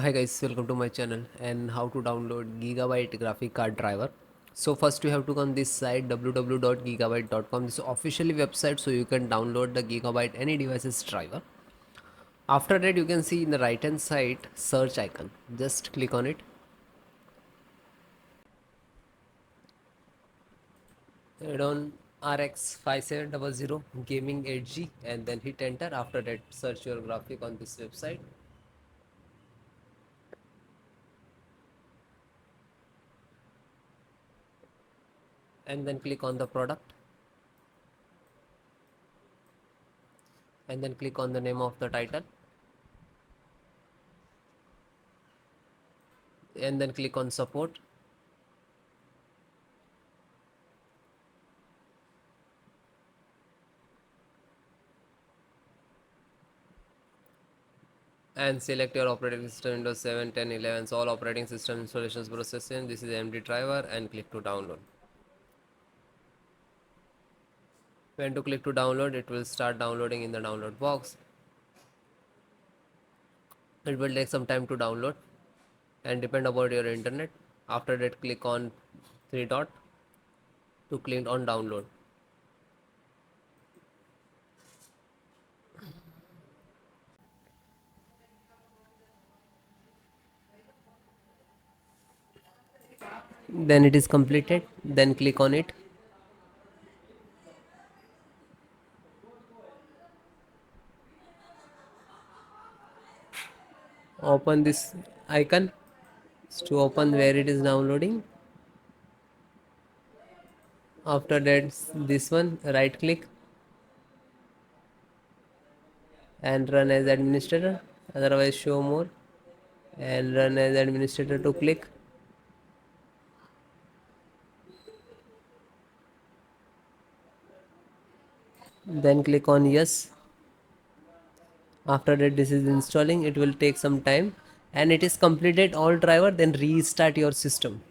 Hi guys, welcome to my channel and how to download Gigabyte graphic card driver. So first you have to go on this site www.gigabyte.com. This is officially website, so you can download the Gigabyte any devices driver. After that you can see in the right hand side search icon. Just click on it. Radeon RX 5700 gaming 8G and then hit enter. After that search your graphic on this website. And then click on the product and then click on the name of the title and then click on support and select your operating system Windows 7, 10, 11. So all operating system installations processing. This is the MD driver and click to download. When to click to download, it will start downloading in the download box. It will take some time to download and depend about your internet. After that, click on three dot to click on download. Then it is completed. Then click on it. Open this icon to open where it is downloading. After that, this one, right click and run as administrator. Otherwise, show more and run as administrator to click. Then click on yes. After that, this is installing. It will take some time and it is completed all driver. Then restart your system.